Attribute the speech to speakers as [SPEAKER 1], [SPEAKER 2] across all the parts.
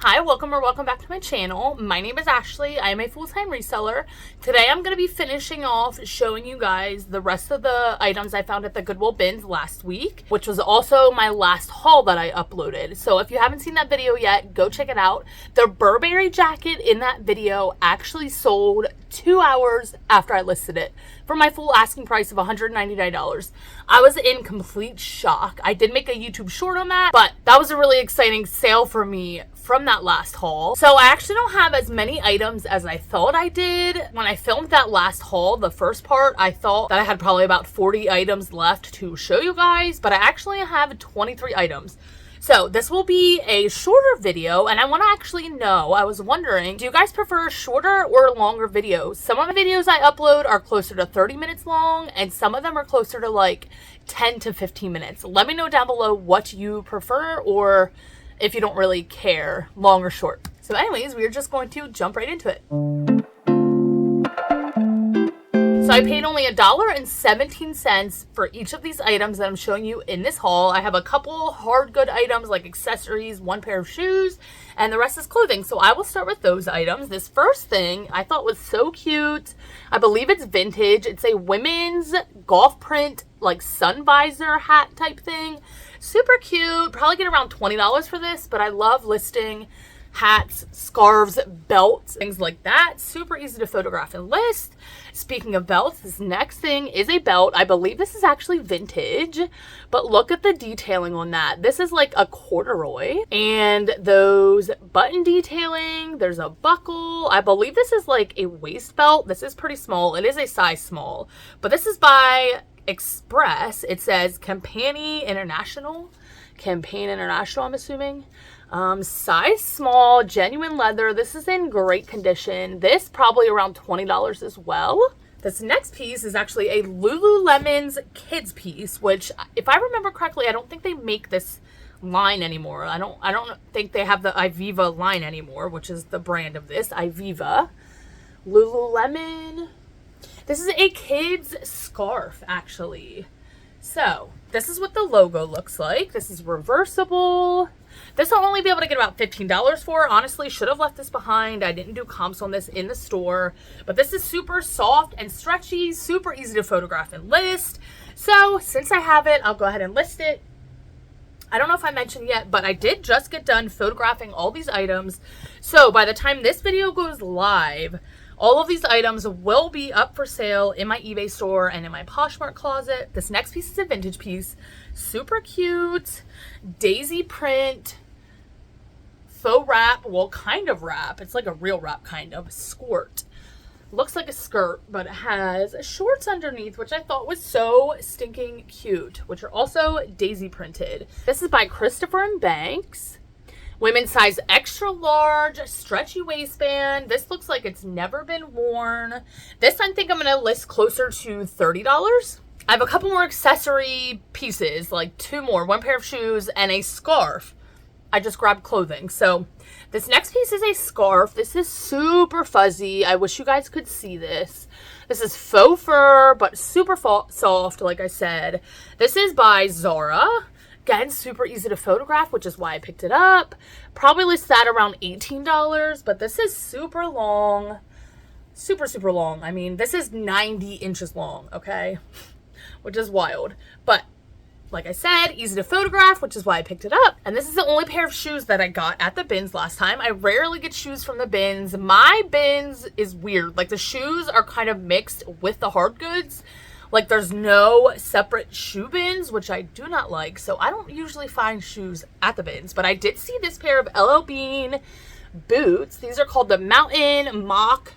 [SPEAKER 1] Hi, welcome back to my channel. My name is Ashley. I am a full-time reseller. Today I'm going to be finishing off showing you guys the rest of the items I found at the Goodwill Bins last week, which was also my last haul that I uploaded. So if you haven't seen that video yet, go check it out. The Burberry jacket in that video actually sold 2 hours after I listed it for my full asking price of $199. I was in complete shock. I did make a YouTube short on that, but that was a really exciting sale for me from that last haul. So I actually don't have as many items as I thought I did. When I filmed that last haul, the first part, I thought that I had probably about 40 items left to show you guys, but I actually have 23 items. So this will be a shorter video, and I want to actually know, I was wondering, do you guys prefer shorter or longer videos? Some of the videos I upload are closer to 30 minutes long, and some of them are closer to like 10 to 15 minutes. Let me know down below what you prefer, or if you don't really care, long or short. So anyways, we're just going to jump right into it. So I paid only $1.17 for each of these items that I'm showing you in this haul. I have a couple hard good items like accessories, one pair of shoes, and the rest is clothing. So I will start with those items. This first thing I thought was so cute. I believe it's vintage. It's a women's golf print, like sun visor hat type thing. Super cute. Probably get around $20 for this, but I love listing hats, scarves, belts, things like that. Super easy to photograph and list. Speaking of belts, this next thing is a belt. I believe this is actually vintage, but look at the detailing on that. This is like a corduroy, and those button detailing, there's a buckle. I believe this is like a waist belt. This is pretty small. It is a size small, but this is by Express. It says Campaign International, I'm assuming. Size small, genuine leather. This is in great condition. This probably around $20 as well. This next piece is actually a Lululemon's kids piece, which if I remember correctly, I don't think they make this line anymore. I don't think they have the Ivivva line anymore, which is the brand of this, Ivivva. Lululemon. This is a kid's scarf, actually. So this is what the logo looks like. This is reversible. This I'll only be able to get about $15 for. Honestly, should have left this behind. I didn't do comps on this in the store. But this is super soft and stretchy, super easy to photograph and list. So since I have it, I'll go ahead and list it. I don't know if I mentioned yet, but I did just get done photographing all these items. So by the time this video goes live, all of these items will be up for sale in my eBay store and in my Poshmark closet. This next piece is a vintage piece. Super cute. Daisy print. Faux wrap. Well, kind of wrap. It's like a real wrap, kind of. Skirt. Looks like a skirt, but it has shorts underneath, which I thought was so stinking cute, which are also daisy printed. This is by Christopher & Banks. Women's size extra large, stretchy waistband. This looks like it's never been worn. This I think I'm going to list closer to $30. I have a couple more accessory pieces, like two more, one pair of shoes and a scarf. I just grabbed clothing. So this next piece is a scarf. This is super fuzzy. I wish you guys could see this. This is faux fur, but super soft, like I said. This is by Zara. Again, super easy to photograph, which is why I picked it up. Probably list that around $18, but this is super long. Super, super long. I mean, this is 90 inches long, okay? Which is wild. But like I said, easy to photograph, which is why I picked it up. And this is the only pair of shoes that I got at the bins last time. I rarely get shoes from the bins. My bins is weird. Like the shoes are kind of mixed with the hard goods. Like there's no separate shoe bins, which I do not like. So I don't usually find shoes at the bins, but I did see this pair of LL Bean boots. These are called the Mountain Mock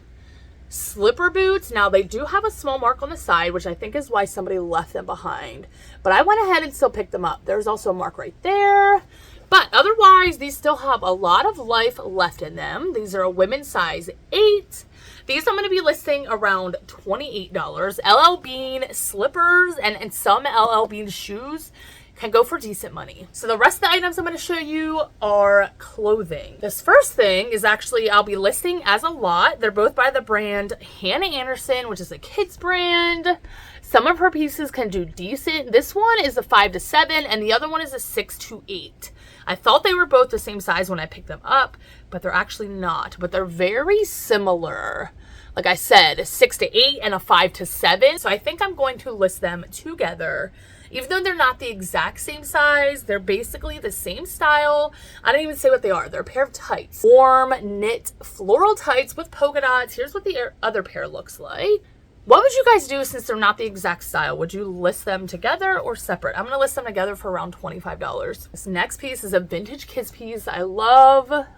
[SPEAKER 1] slipper boots. Now they do have a small mark on the side, which I think is why somebody left them behind, but I went ahead and still picked them up. There's also a mark right there, but otherwise these still have a lot of life left in them. These are a women's size 8. These I'm going to be listing around $28. LL Bean slippers and some LL Bean shoes can go for decent money. So the rest of the items I'm going to show you are clothing. This first thing is actually I'll be listing as a lot. They're both by the brand Hannah Anderson, which is a kids brand. Some of her pieces can do decent. This one is a 5 to 7 and the other one is a 6 to 8. I thought they were both the same size when I picked them up, but they're actually not. But they're very similar. Like I said, a 6 to 8 and a 5 to 7. So I think I'm going to list them together. Even though they're not the exact same size, they're basically the same style. I didn't even say what they are. They're a pair of tights. Warm knit floral tights with polka dots. Here's what the other pair looks like. What would you guys do since they're not the exact style? Would you list them together or separate? I'm going to list them together for around $25. This next piece is a vintage kids piece.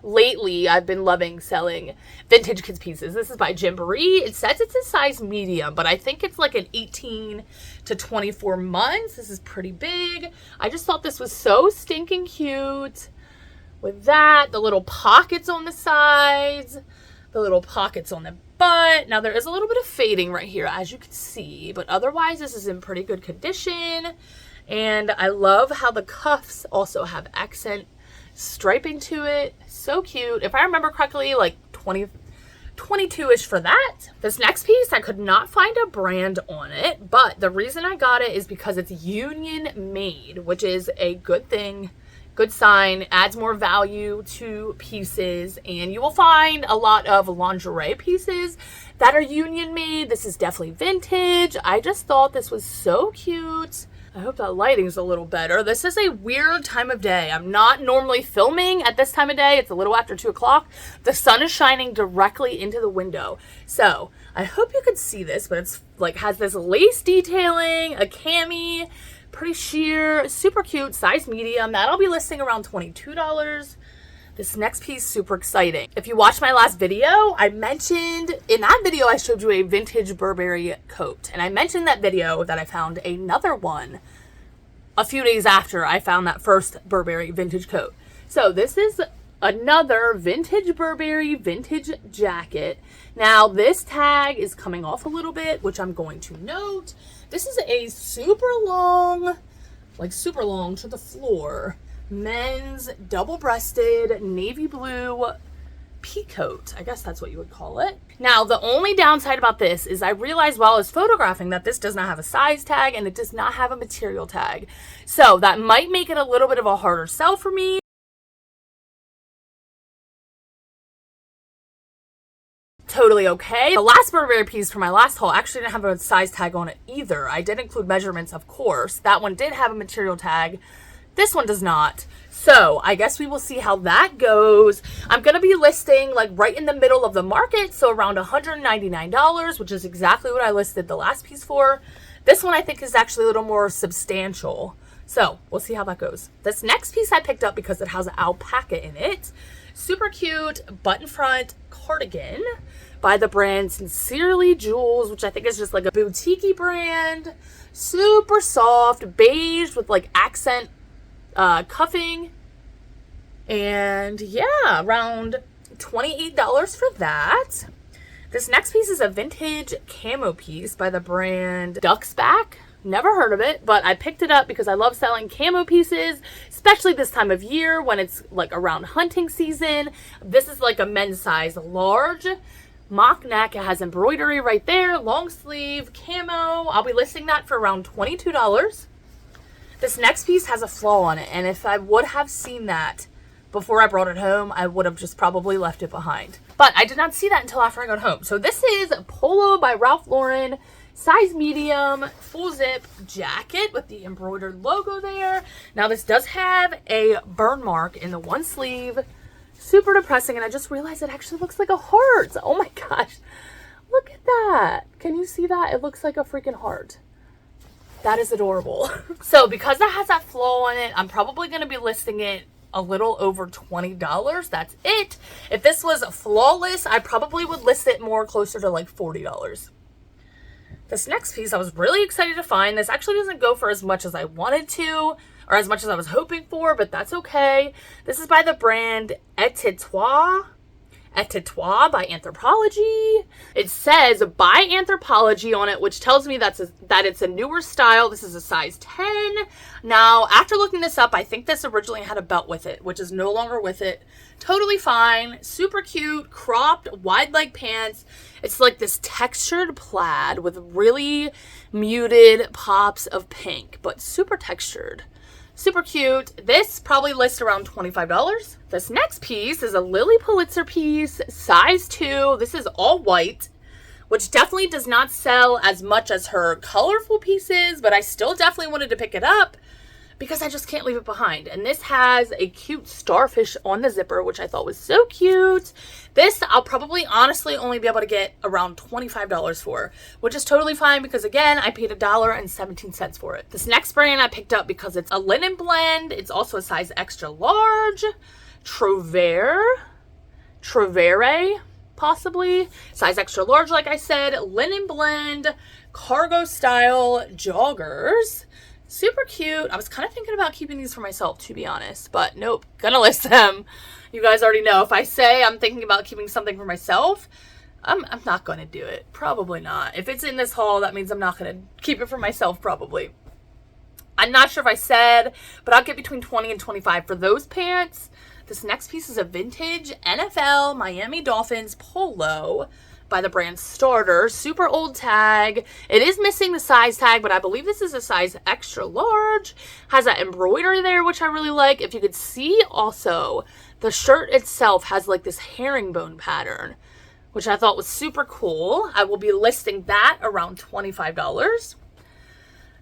[SPEAKER 1] Lately, I've been loving selling vintage kids pieces. This is by Gymboree. It says it's a size medium, but I think it's like an 18 to 24 months. This is pretty big. I just thought this was so stinking cute. With that, the little pockets on the sides, the little pockets on the butt. Now there is a little bit of fading right here, as you can see, but otherwise this is in pretty good condition. And I love how the cuffs also have accent striping to it. So cute. If I remember correctly, like 22-ish for that. This next piece, I could not find a brand on it, but the reason I got it is because it's union made, which is a good thing. Good sign, adds more value to pieces, and you will find a lot of lingerie pieces that are union made. This is definitely vintage. I just thought this was so cute. I hope that lighting's a little better. This is a weird time of day. I'm not normally filming at this time of day. It's a little after 2 o'clock. The sun is shining directly into the window. So I hope you could see this, but it's like has this lace detailing, a cami, pretty sheer, super cute, size medium. That'll be listing around $22. This next piece, super exciting. If you watched my last video, I mentioned, in that video I showed you a vintage Burberry coat. And I mentioned that video that I found another one a few days after I found that first Burberry vintage coat. So this is another vintage Burberry vintage jacket. Now this tag is coming off a little bit, which I'm going to note. This is a super long to the floor, men's double-breasted navy blue pea coat. I guess that's what you would call it. Now, the only downside about this is I realized while I was photographing that this does not have a size tag and it does not have a material tag. So that might make it a little bit of a harder sell for me. Totally okay. The last Burberry piece for my last haul actually didn't have a size tag on it either. I did include measurements, of course. That one did have a material tag. This one does not. So I guess we will see how that goes. I'm going to be listing like right in the middle of the market. So around $199, which is exactly what I listed the last piece for. This one I think is actually a little more substantial. So we'll see how that goes. This next piece I picked up because it has an alpaca in it. Super cute button front cardigan by the brand Sincerely Jules, which I think is just like a boutique-y brand. Super soft, beige with like accent cuffing. And yeah, around $28 for that. This next piece is a vintage camo piece by the brand Ducksback. Never heard of it, but I picked it up because I love selling camo pieces, especially this time of year when it's like around hunting season. This is like a men's size large. Mock neck. It has embroidery right there. Long sleeve camo. I'll be listing that for around $22. This next piece has a flaw on it, and if I would have seen that before I brought it home, I would have just probably left it behind. But I did not see that until after I got home. So this is Polo by Ralph Lauren. Size medium, full zip jacket with the embroidered logo there. Now this does have a burn mark in the one sleeve. Super depressing, and I just realized it actually looks like a heart. Oh my gosh. Look at that. Can you see that? It looks like a freaking heart. That is adorable. So because that has that flaw on it, I'm probably going to be listing it a little over $20. That's it. If this was flawless, I probably would list it more closer to like $40. This next piece I was really excited to find. This actually doesn't go for as much as I wanted to, or as much as I was hoping for, but that's okay. This is by the brand Etitois by Anthropologie. It says by Anthropologie on it, which tells me that it's a newer style. This is a size 10. Now, after looking this up, I think this originally had a belt with it, which is no longer with it. Totally fine. Super cute, cropped, wide leg pants. It's like this textured plaid with really muted pops of pink, but super textured. Super cute. This probably lists around $25. This next piece is a Lily Pulitzer piece, size 2. This is all white, which definitely does not sell as much as her colorful pieces, but I still definitely wanted to pick it up because I just can't leave it behind. And this has a cute starfish on the zipper, which I thought was so cute. This I'll probably honestly only be able to get around $25 for, which is totally fine because again, I paid $1.17 for it. This next brand I picked up because it's a linen blend. It's also a size extra large. Trovere, possibly. Size extra large, like I said. Linen blend, cargo style joggers. Super cute. I was kind of thinking about keeping these for myself, to be honest, but nope, gonna list them. You guys already know if I say I'm thinking about keeping something for myself, I'm not going to do it. Probably not. If it's in this haul, that means I'm not going to keep it for myself, probably. I'm not sure if I said, but I'll get between 20 and 25 for those pants. This next piece is a vintage NFL Miami Dolphins polo by the brand Starter. Super old tag. It is missing the size tag, but I believe this is a size extra large. Has that embroidery there, which I really like. If you could see also, the shirt itself has like this herringbone pattern, which I thought was super cool. I will be listing that around $25.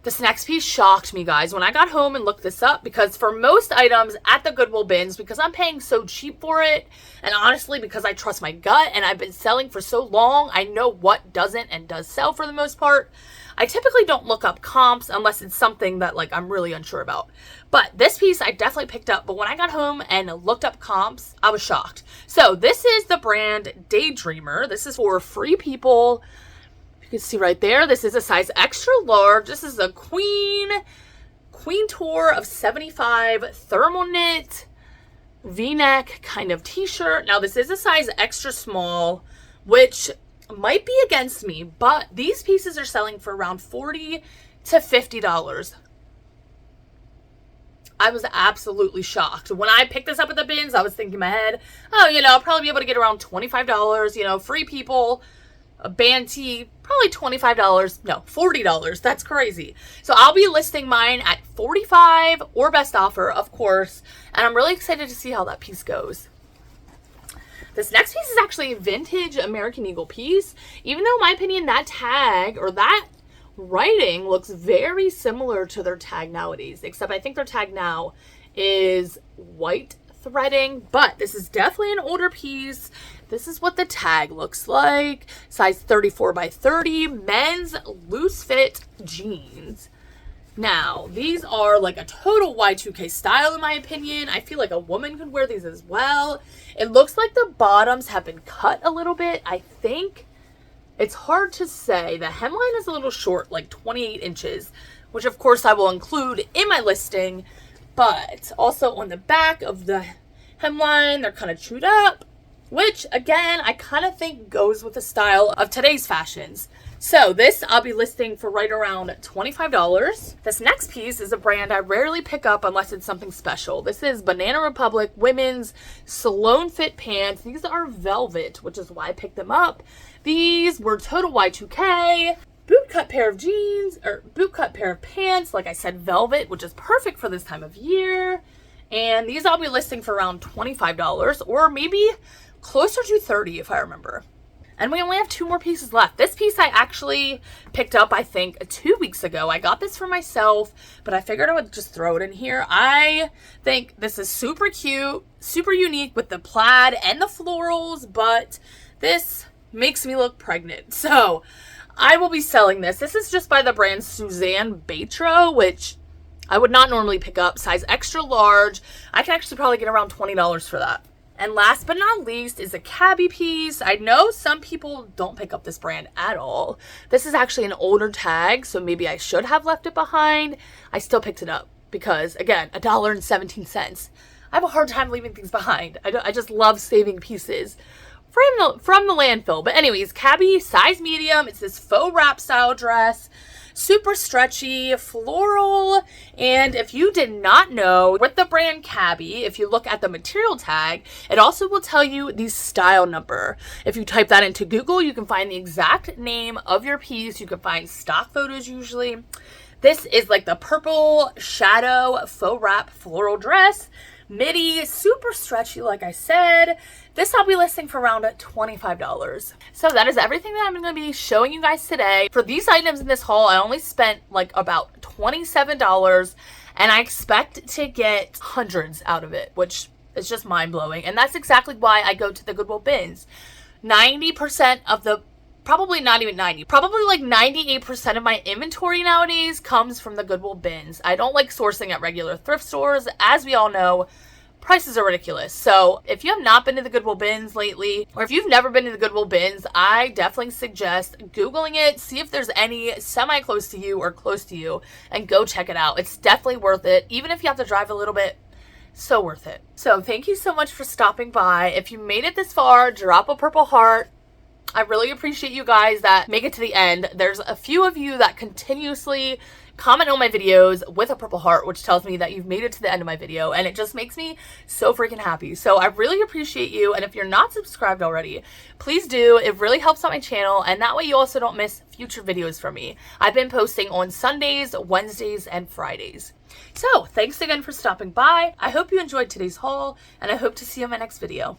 [SPEAKER 1] This next piece shocked me, guys, when I got home and looked this up, because for most items at the Goodwill Bins, because I'm paying so cheap for it, and honestly, because I trust my gut and I've been selling for so long, I know what doesn't and does sell for the most part. I typically don't look up comps unless it's something that like I'm really unsure about. But this piece I definitely picked up, but when I got home and looked up comps, I was shocked. So this is the brand Daydreamer. This is for Free People. You can see right there, this is a size extra large. This is a queen tour of 75 thermal knit v-neck kind of t-shirt. Now this is a size extra small, which might be against me, but these pieces are selling for around $40 to $50. I was absolutely shocked. When I picked this up at the bins, I was thinking in my head, oh, I'll probably be able to get around $25, Free People, a band tee, probably $25. No, $40. That's crazy. So I'll be listing mine at $45 or best offer, of course. And I'm really excited to see how that piece goes. This next piece is actually a vintage American Eagle piece. Even though in my opinion, that tag or that writing looks very similar to their tag nowadays, except I think their tag now is white threading, but this is definitely an older piece. This is what the tag looks like. Size 34 by 30, men's loose fit jeans. Now, these are like a total Y2K style in my opinion. I feel like a woman could wear these as well. It looks like the bottoms have been cut a little bit, I think. It's hard to say. The hemline is a little short, like 28 inches, which of course I will include in my listing. But also on the back of the hemline, they're kind of chewed up, which again, I kind of think goes with the style of today's fashions. So this I'll be listing for right around $25. This next piece is a brand I rarely pick up unless it's something special. This is Banana Republic women's Salone fit pants. These are velvet, which is why I picked them up. These were total Y2K. Bootcut pair of jeans, or bootcut pair of pants, like I said, velvet, which is perfect for this time of year. And these I'll be listing for around $25 or maybe closer to $30 if I remember. And we only have 2 more pieces left. This piece I actually picked up, I think, 2 weeks ago. I got this for myself, but I figured I would just throw it in here. I think this is super cute, super unique with the plaid and the florals, but this makes me look pregnant. So I will be selling this. This is just by the brand Suzanne Batro, which I would not normally pick up. Size extra large. I can actually probably get around $20 for that. And last but not least is a cabbie piece. I know some people don't pick up this brand at all. This is actually an older tag, so maybe I should have left it behind. I still picked it up because, again, $1.17. I have a hard time leaving things behind. I just love saving pieces from the landfill. But anyways, cabbie, size medium. It's this faux wrap style dress. Super stretchy, floral, and if you did not know, with the brand cabbie, if you look at the material tag, it also will tell you the style number. If you type that into Google, you can find the exact name of your piece. You can find stock photos usually. This is like the purple shadow faux wrap floral dress. Midi, super stretchy like I said. This I'll be listing for around $25. So that is everything that I'm going to be showing you guys today. For these items in this haul, I only spent like about $27, and I expect to get hundreds out of it, which is just mind-blowing. And that's exactly why I go to the Goodwill Bins. 90% of the, probably not even 90, probably like 98% of my inventory nowadays comes from the Goodwill Bins. I don't like sourcing at regular thrift stores. As we all know, prices are ridiculous. So if you have not been to the Goodwill Bins lately, or if you've never been to the Goodwill Bins, I definitely suggest Googling it, see if there's any semi-close to you or close to you, and go check it out. It's definitely worth it. Even if you have to drive a little bit, so worth it. So thank you so much for stopping by. If you made it this far, drop a purple heart. I really appreciate you guys that make it to the end. There's a few of you that continuously comment on my videos with a purple heart, which tells me that you've made it to the end of my video, and it just makes me so freaking happy. So I really appreciate you, and if you're not subscribed already, please do. It really helps out my channel, and that way you also don't miss future videos from me. I've been posting on Sundays, Wednesdays, and Fridays. So thanks again for stopping by. I hope you enjoyed today's haul, and I hope to see you in my next video.